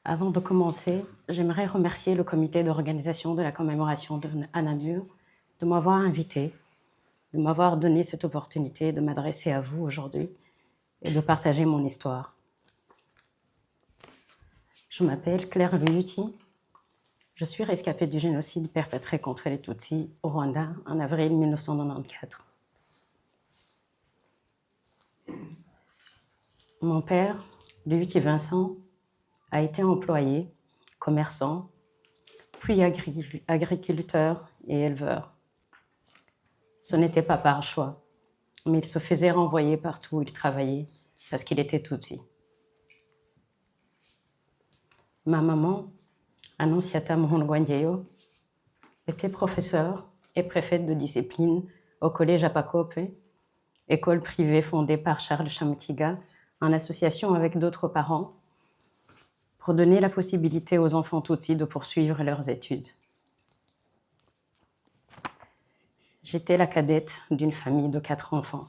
Avant de commencer, j'aimerais remercier le comité d'organisation de la commémoration à Namur de m'avoir invité, de m'avoir donné cette opportunité de m'adresser à vous aujourd'hui et de partager mon histoire. Je m'appelle Claire Luyuti. Je suis rescapée du génocide perpétré contre les Tutsis au Rwanda en avril 1994. Mon père, Luyuti Vincent, a été employé, commerçant, puis agriculteur et éleveur. Ce n'était pas par choix, mais il se faisait renvoyer partout où il travaillait parce qu'il était Tutsi. Ma maman, Annonciata Muhongwangeyo, était professeure et préfète de discipline au collège Apakope, école privée fondée par Charles Chamtiga en association avec d'autres parents pour donner la possibilité aux enfants Tutsis de poursuivre leurs études. J'étais la cadette d'une famille de 4 enfants.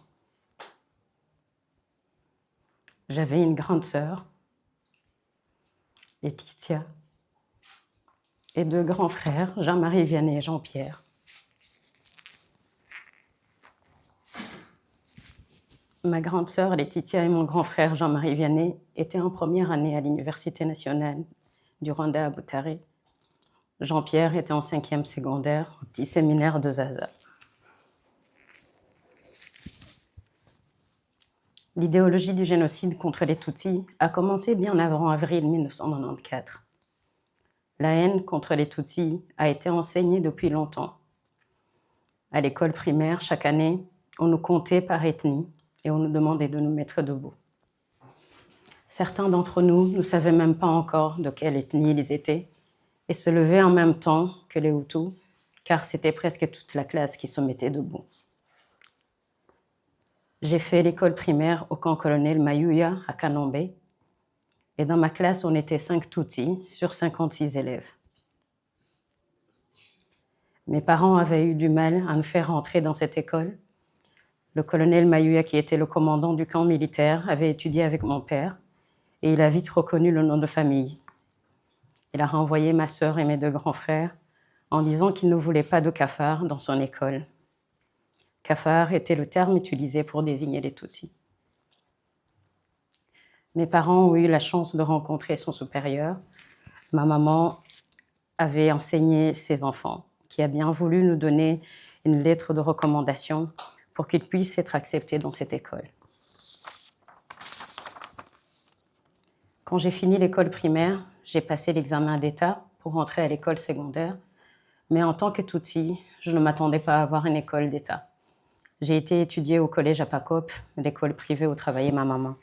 J'avais une grande sœur, Laetitia, et 2 grands frères, Jean-Marie Vianney et Jean-Pierre. Ma grande sœur Laetitia et mon grand frère Jean-Marie Vianney étaient en première année à l'Université nationale du Rwanda à Butare. Jean-Pierre était en 5e secondaire au petit séminaire de Zaza. L'idéologie du génocide contre les Tutsis a commencé bien avant avril 1994. La haine contre les Tutsis a été enseignée depuis longtemps. À l'école primaire, chaque année, on nous comptait par ethnie et on nous demandait de nous mettre debout. Certains d'entre nous ne savaient même pas encore de quelle ethnie ils étaient et se levaient en même temps que les Hutus, car c'était presque toute la classe qui se mettait debout. J'ai fait l'école primaire au camp colonel Mayuya à Kanombe, et dans ma classe, on était 5 Tutsis sur 56 élèves. Mes parents avaient eu du mal à nous faire rentrer dans cette école. Le colonel Mayuya, qui était le commandant du camp militaire, avait étudié avec mon père et il a vite reconnu le nom de famille. Il a renvoyé ma sœur et mes 2 grands frères en disant qu'il ne voulait pas de cafards dans son école. Cafard était le terme utilisé pour désigner les Tutsis. Mes parents ont eu la chance de rencontrer son supérieur. Ma maman avait enseigné ses enfants, qui a bien voulu nous donner une lettre de recommandation pour qu'ils puissent être acceptés dans cette école. Quand j'ai fini l'école primaire, j'ai passé l'examen d'État pour rentrer à l'école secondaire, mais en tant que Tutsi, je ne m'attendais pas à avoir une école d'État. J'ai été étudier au collège Apakope, l'école privée où travaillait ma maman.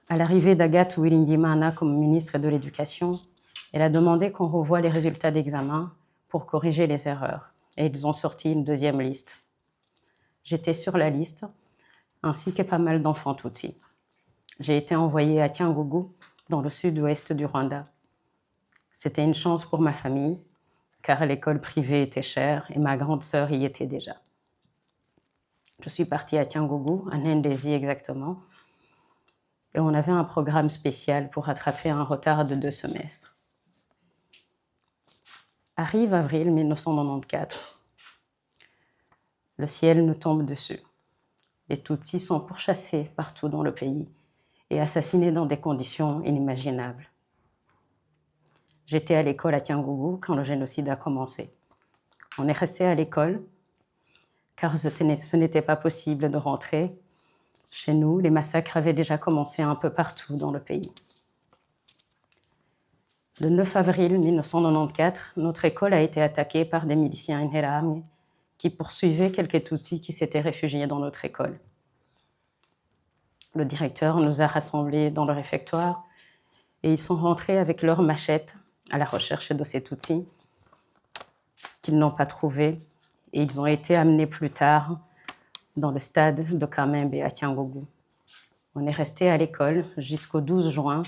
À l'arrivée d'Agathe Uwiringiyimana comme ministre de l'Éducation, elle a demandé qu'on revoie les résultats d'examen pour corriger les erreurs. Et ils ont sorti une 2e liste. J'étais sur la liste, ainsi que pas mal d'enfants Tutsis. J'ai été envoyée à Tiangougou, dans le sud-ouest du Rwanda. C'était une chance pour ma famille, car l'école privée était chère et ma grande sœur y était déjà. Je suis partie à Tiangougou, à Ndézi exactement, et on avait un programme spécial pour rattraper un retard de 2 semestres. Arrive avril 1994. Le ciel nous tombe dessus. Les Tutsis sont pourchassés partout dans le pays et assassinés dans des conditions inimaginables. J'étais à l'école à Tiangougou quand le génocide a commencé. On est resté à l'école car ce n'était pas possible de rentrer. Chez nous, les massacres avaient déjà commencé un peu partout dans le pays. Le 9 avril 1994, notre école a été attaquée par des miliciens Interahamwe qui poursuivaient quelques Tutsis qui s'étaient réfugiés dans notre école. Le directeur nous a rassemblés dans le réfectoire et ils sont rentrés avec leurs machettes à la recherche de ces Tutsis qu'ils n'ont pas trouvés et ils ont été amenés plus tard dans le stade de Kamembe à Tiangougou. On est resté à l'école jusqu'au 12 juin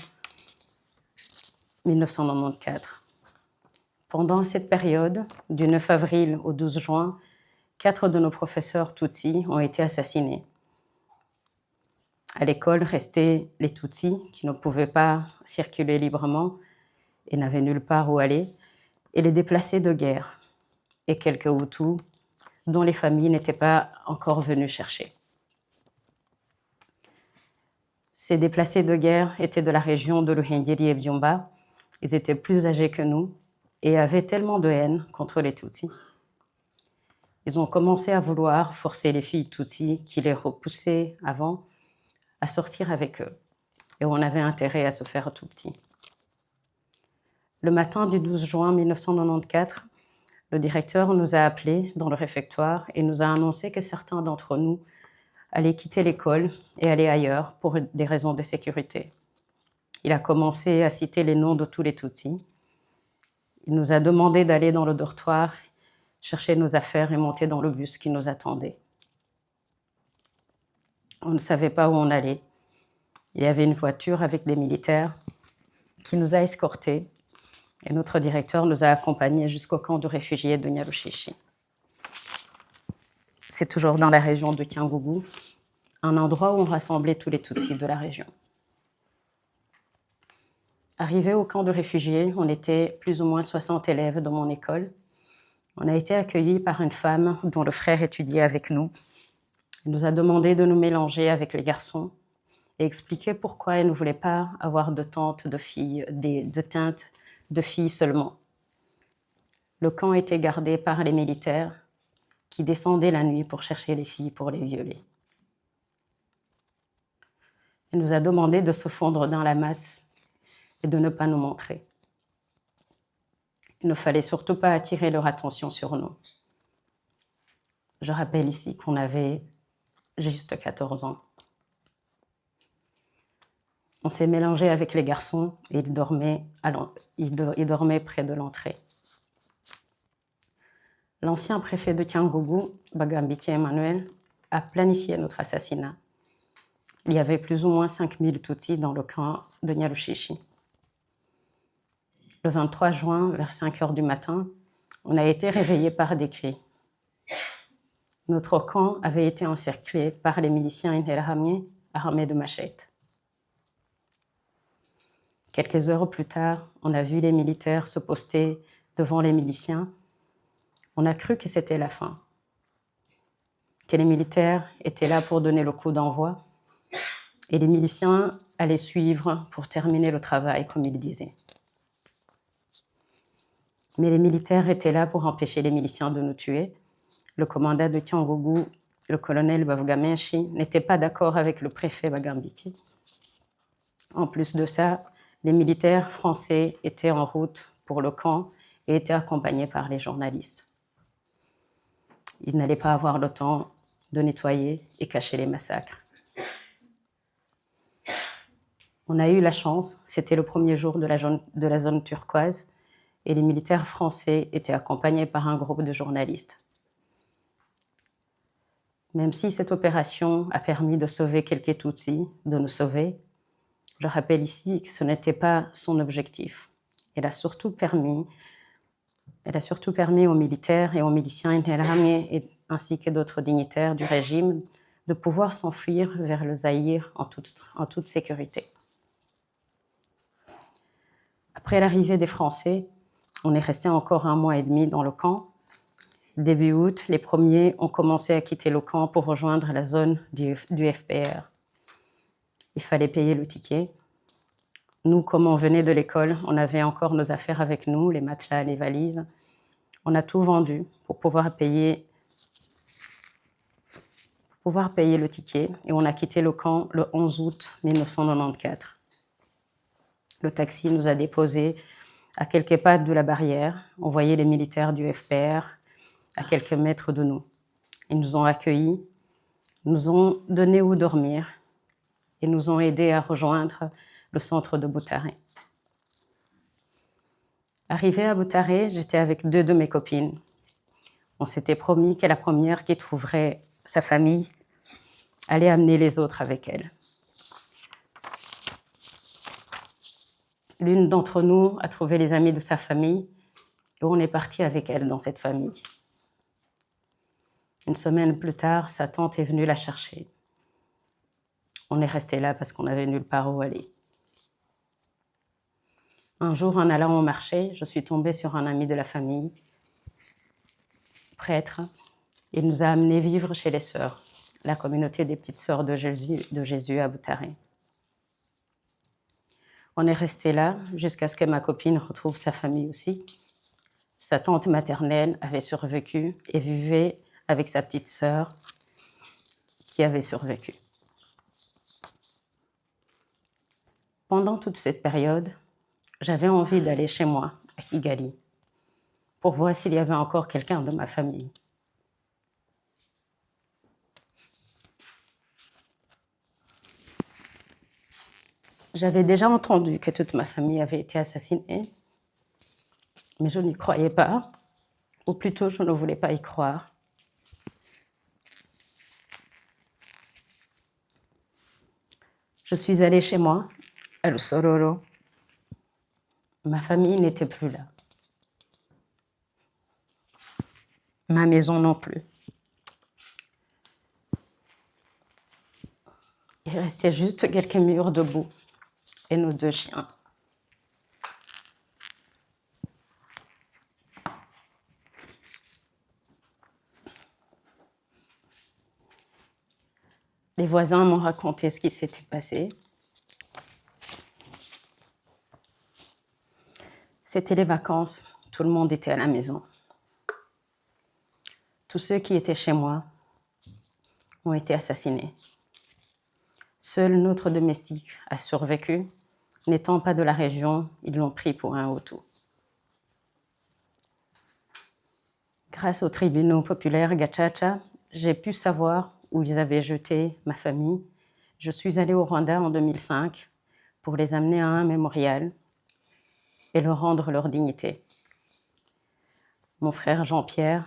1994. Pendant cette période, du 9 avril au 12 juin, 4 de nos professeurs Tutsis ont été assassinés. À l'école restaient les Tutsis qui ne pouvaient pas circuler librement et n'avaient nulle part où aller, et les déplacés de guerre, et quelques Hutus dont les familles n'étaient pas encore venues chercher. Ces déplacés de guerre étaient de la région de Ruhengeri et Byumba. Ils étaient plus âgés que nous et avaient tellement de haine contre les Tutsis. Ils ont commencé à vouloir forcer les filles Tutsis qui les repoussaient avant à sortir avec eux. Et on avait intérêt à se faire tout petit. Le matin du 12 juin 1994, le directeur nous a appelés dans le réfectoire et nous a annoncé que certains d'entre nous allaient quitter l'école et aller ailleurs pour des raisons de sécurité. Il a commencé à citer les noms de tous les Tutsis. Il nous a demandé d'aller dans le dortoir, chercher nos affaires et monter dans le bus qui nous attendait. On ne savait pas où on allait. Il y avait une voiture avec des militaires qui nous a escortés et notre directeur nous a accompagnés jusqu'au camp de réfugiés de Nyarushishi. C'est toujours dans la région de Kyangugu, un endroit où on rassemblait tous les Tutsis de la région. Arrivés au camp de réfugiés, on était plus ou moins 60 élèves dans mon école. On a été accueillis par une femme dont le frère étudiait avec nous. Elle nous a demandé de nous mélanger avec les garçons et expliquer pourquoi elle ne voulait pas avoir de tentes de filles, de teintes de filles seulement. Le camp était gardé par les militaires qui descendaient la nuit pour chercher les filles pour les violer. Elle nous a demandé de se fondre dans la masse et de ne pas nous montrer. Il ne fallait surtout pas attirer leur attention sur nous. Je rappelle ici qu'on avait juste 14 ans. On s'est mélangé avec les garçons et ils dormaient près de l'entrée. L'ancien préfet de Kyangugu, Bagambiti Emmanuel, a planifié notre assassinat. Il y avait plus ou moins 5000 Tutsis dans le camp de Nyarushishi. Le 23 juin, vers 5 heures du matin, on a été réveillés par des cris. Notre camp avait été encerclé par les miliciens Interahamwe armés de machettes. Quelques heures plus tard, on a vu les militaires se poster devant les miliciens. On a cru que c'était la fin, que les militaires étaient là pour donner le coup d'envoi et les miliciens allaient suivre pour terminer le travail, comme ils disaient. Mais les militaires étaient là pour empêcher les miliciens de nous tuer. Le commandant de Kyangugu, le colonel Bavugamenshi, n'était pas d'accord avec le préfet Bagambiti. En plus de ça, les militaires français étaient en route pour le camp et étaient accompagnés par les journalistes. Ils n'allaient pas avoir le temps de nettoyer et cacher les massacres. On a eu la chance, c'était le premier jour de la zone turquoise, et les militaires français étaient accompagnés par un groupe de journalistes. Même si cette opération a permis de sauver quelques Tutsis, de nous sauver, je rappelle ici que ce n'était pas son objectif. Elle a surtout permis aux militaires et aux miliciens Interahamwe ainsi que d'autres dignitaires du régime de pouvoir s'enfuir vers le Zaïre en toute sécurité. Après l'arrivée des Français, on est resté encore 1 mois et demi dans le camp. Début août, les premiers ont commencé à quitter le camp pour rejoindre la zone du FPR. Il fallait payer le ticket. Nous, comme on venait de l'école, on avait encore nos affaires avec nous, les matelas, les valises. On a tout vendu pour pouvoir payer le ticket et on a quitté le camp le 11 août 1994. Le taxi nous a déposés à quelques pas de la barrière. On voyait les militaires du FPR à quelques mètres de nous. Ils nous ont accueillis, nous ont donné où dormir et nous ont aidés à rejoindre le centre de Butare. Arrivée à Butare, j'étais avec 2 de mes copines. On s'était promis que la première qui trouverait sa famille allait amener les autres avec elle. L'une d'entre nous a trouvé les amis de sa famille et on est parti avec elle dans cette famille. Une semaine plus tard, sa tante est venue la chercher. On est resté là parce qu'on n'avait nulle part où aller. Un jour, en allant au marché, je suis tombée sur un ami de la famille, prêtre. Il nous a amenés vivre chez les sœurs, la communauté des petites sœurs de Jésus à Boutaré. On est resté là jusqu'à ce que ma copine retrouve sa famille aussi. Sa tante maternelle avait survécu et vivait avec sa petite sœur qui avait survécu. Pendant toute cette période, j'avais envie d'aller chez moi, à Kigali, pour voir s'il y avait encore quelqu'un de ma famille. J'avais déjà entendu que toute ma famille avait été assassinée, mais je n'y croyais pas, ou plutôt je ne voulais pas y croire. Je suis allée chez moi, à Lusororo. Ma famille n'était plus là. Ma maison non plus. Il restait juste quelques murs debout et nos 2 chiens. Les voisins m'ont raconté ce qui s'était passé. C'était les vacances, tout le monde était à la maison. Tous ceux qui étaient chez moi ont été assassinés. Seul notre domestique a survécu. N'étant pas de la région, ils l'ont pris pour un Hutu. Grâce aux tribunaux populaires Gacaca, j'ai pu savoir où ils avaient jeté ma famille. Je suis allée au Rwanda en 2005 pour les amener à un mémorial et leur rendre leur dignité. Mon frère Jean-Pierre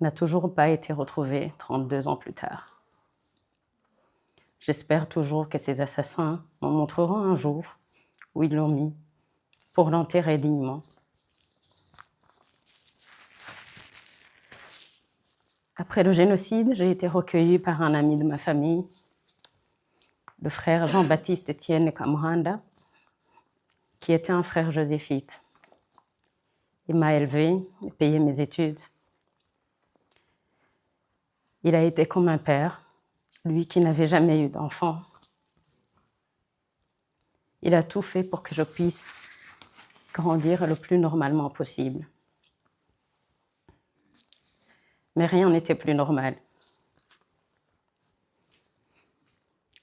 n'a toujours pas été retrouvé 32 ans plus tard. J'espère toujours que ces assassins m'en montreront un jour où ils l'ont mis pour l'enterrer dignement. Après le génocide, j'ai été recueillie par un ami de ma famille, le frère Jean-Baptiste Étienne Kamuhanda, qui était un frère joséphite. Il m'a élevée et payé mes études. Il a été comme un père, lui qui n'avait jamais eu d'enfant. Il a tout fait pour que je puisse grandir le plus normalement possible. Mais rien n'était plus normal.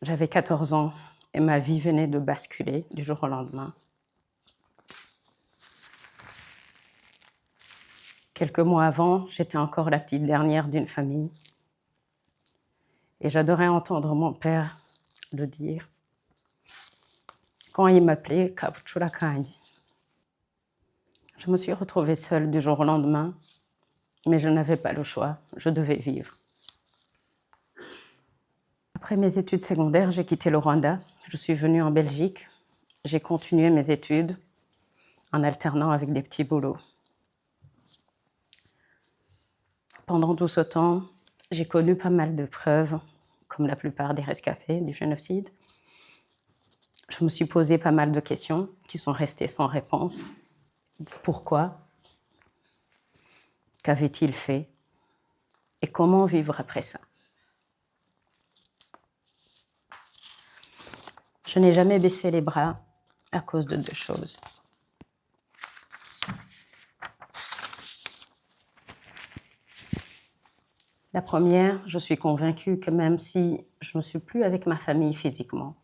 J'avais 14 ans et ma vie venait de basculer du jour au lendemain. Quelques mois avant, j'étais encore la petite dernière d'une famille. Et j'adorais entendre mon père le dire quand il m'appelait Kabuchura Kandi. Je me suis retrouvée seule du jour au lendemain, mais je n'avais pas le choix, je devais vivre. Après mes études secondaires, j'ai quitté le Rwanda. Je suis venue en Belgique. J'ai continué mes études en alternant avec des petits boulots. Pendant tout ce temps, j'ai connu pas mal de preuves, comme la plupart des rescapés du génocide. Je me suis posé pas mal de questions qui sont restées sans réponse. Pourquoi? Qu'avait-il fait? Et comment vivre après ça? Je n'ai jamais baissé les bras à cause de 2 choses. La première, je suis convaincue que même si je ne suis plus avec ma famille physiquement,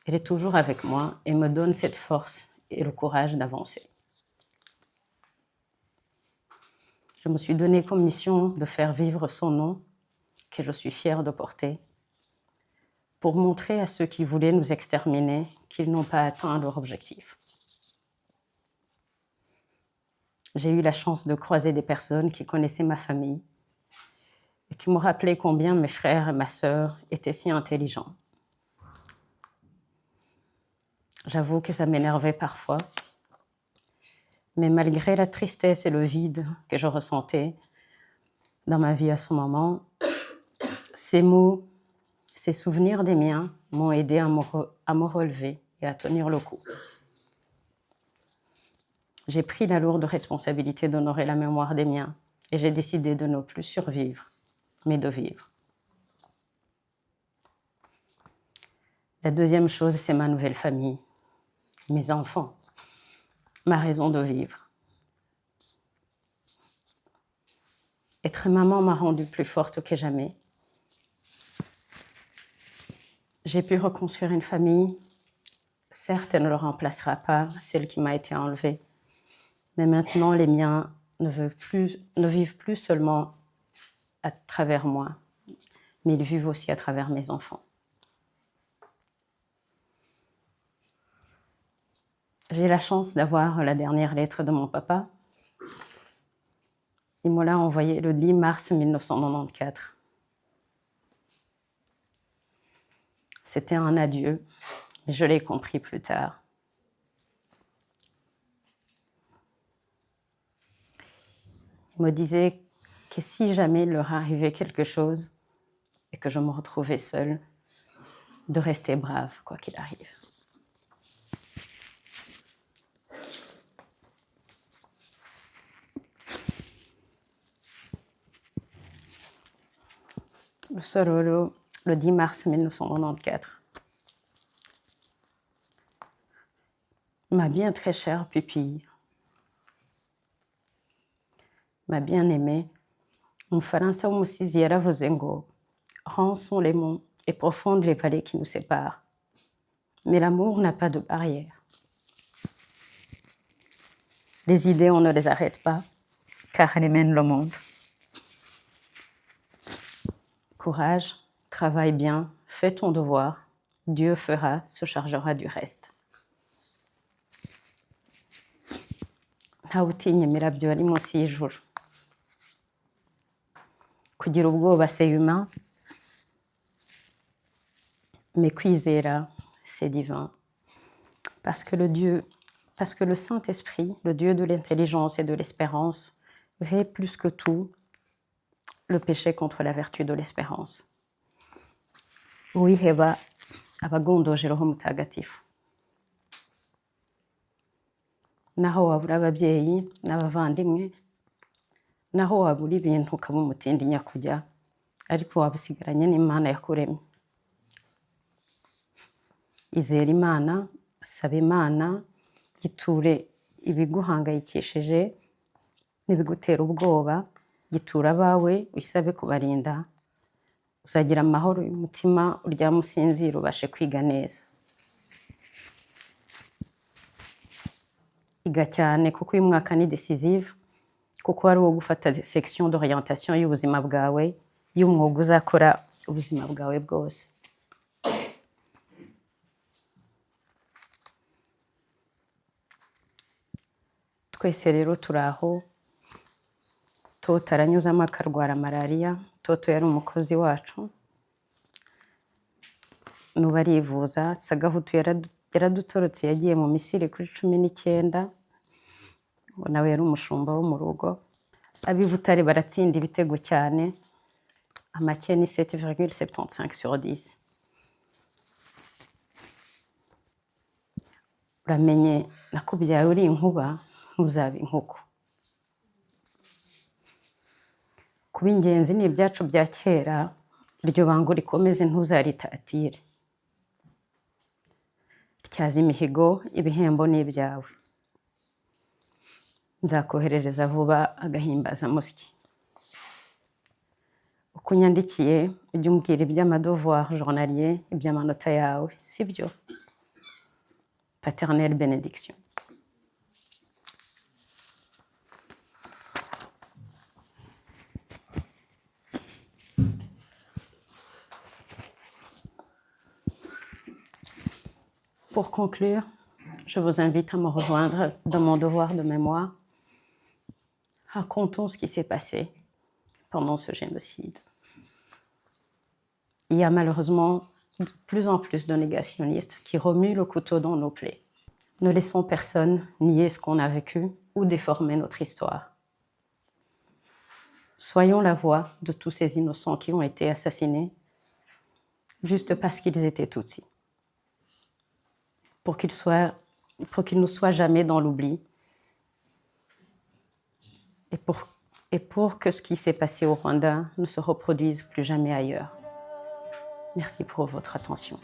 elle est toujours avec moi et me donne cette force et le courage d'avancer. Je me suis donné comme mission de faire vivre son nom, que je suis fière de porter, pour montrer à ceux qui voulaient nous exterminer qu'ils n'ont pas atteint leur objectif. J'ai eu la chance de croiser des personnes qui connaissaient ma famille et qui m'ont rappelé combien mes frères et ma sœur étaient si intelligents. J'avoue que ça m'énervait parfois, mais malgré la tristesse et le vide que je ressentais dans ma vie à ce moment, ces mots Ces souvenirs des miens m'ont aidé à me relever et à tenir le coup. J'ai pris la lourde responsabilité d'honorer la mémoire des miens et j'ai décidé de ne plus survivre, mais de vivre. La deuxième chose, c'est ma nouvelle famille, mes enfants, ma raison de vivre. Être maman m'a rendue plus forte que jamais. J'ai pu reconstruire une famille. Certes, elle ne le remplacera pas, celle qui m'a été enlevée. Mais maintenant, les miens ne vivent plus seulement à travers moi, mais ils vivent aussi à travers mes enfants. J'ai la chance d'avoir la dernière lettre de mon papa. Il me l'a envoyée le 10 mars 1994. C'était un adieu, mais je l'ai compris plus tard. Il me disait que si jamais il leur arrivait quelque chose et que je me retrouvais seule, de rester brave, quoi qu'il arrive. Le Sorolo, le 10 mars 1994. Ma bien très chère pupille, ma bien-aimée, Umufaransa w'umusizi yaravuze ngo rangs sont les monts et profondes les vallées qui nous séparent. Mais l'amour n'a pas de barrière. Les idées, on ne les arrête pas, car elles mènent le monde. Courage, travaille bien, fais ton devoir. Dieu fera, se chargera du reste. Ntawutinya imirabyo ari munsi y'ijuru. Kugira ubwoba, c'est humain, mais kwizera, c'est divin. Parce que le Saint-Esprit, le Dieu de l'intelligence et de l'espérance, fait plus que tout le péché contre la vertu de l'espérance. Uwiheba aba agondoje Roho Mutagatifu. Naho wabura ababyeyi n'abavandimwe, naho wabura ibintu ukaba umutindi nyakujya, ariko waba usigaranye n'Imana yakuremye. Izera Imana, saba Imana, giture ibiguhangayikishije n'ibigutera ubwoba, gitura abawe, wisabe kubarinda, uzagira amahoro y'umutima, uryame usinzire ubashe kwiga neza. Iga cyane kuko uyu mwaka ni decisive, kuko ari uwo gufata section d'orientation y'ubuzima bwawe, y'umwuga uzakora ubuzima bwawe bwose. Twese rero turi aho. Toto aranyuzamo akarwara malariya. Toto yari umukozi wacu, nubu arivuza. Sagahutu yaradutorotse, yagiye mu Misiri kuri 19. Nawe yari umushumba wo mu rugo. Ab'i Butare baratsinda ibitego cyane, amake ni 7,75/10. Uramenye nakubyaye uri inkuba, ntuzaba inkuku. Kuba ingenzi ni ibyacu bya kera, iryo bango rikomeze ntuzaritatire. Tyaza imihigo, ibihembo ni ibyawe. Nzakoherereza vuba agahimbazamusyi. Uko unyandikiye ujye umbwira iby'amadevoir journalier, iby'amanota yawe, sibyo? Paternelle bénédiction. Pour conclure, je vous invite à me rejoindre dans mon devoir de mémoire. Racontons ce qui s'est passé pendant ce génocide. Il y a malheureusement de plus en plus de négationnistes qui remuent le couteau dans nos plaies. Ne laissons personne nier ce qu'on a vécu ou déformer notre histoire. Soyons la voix de tous ces innocents qui ont été assassinés, juste parce qu'ils étaient Tutsis. Pour qu'ils ne soient jamais dans l'oubli. Et pour que ce qui s'est passé au Rwanda ne se reproduise plus jamais ailleurs. Merci pour votre attention.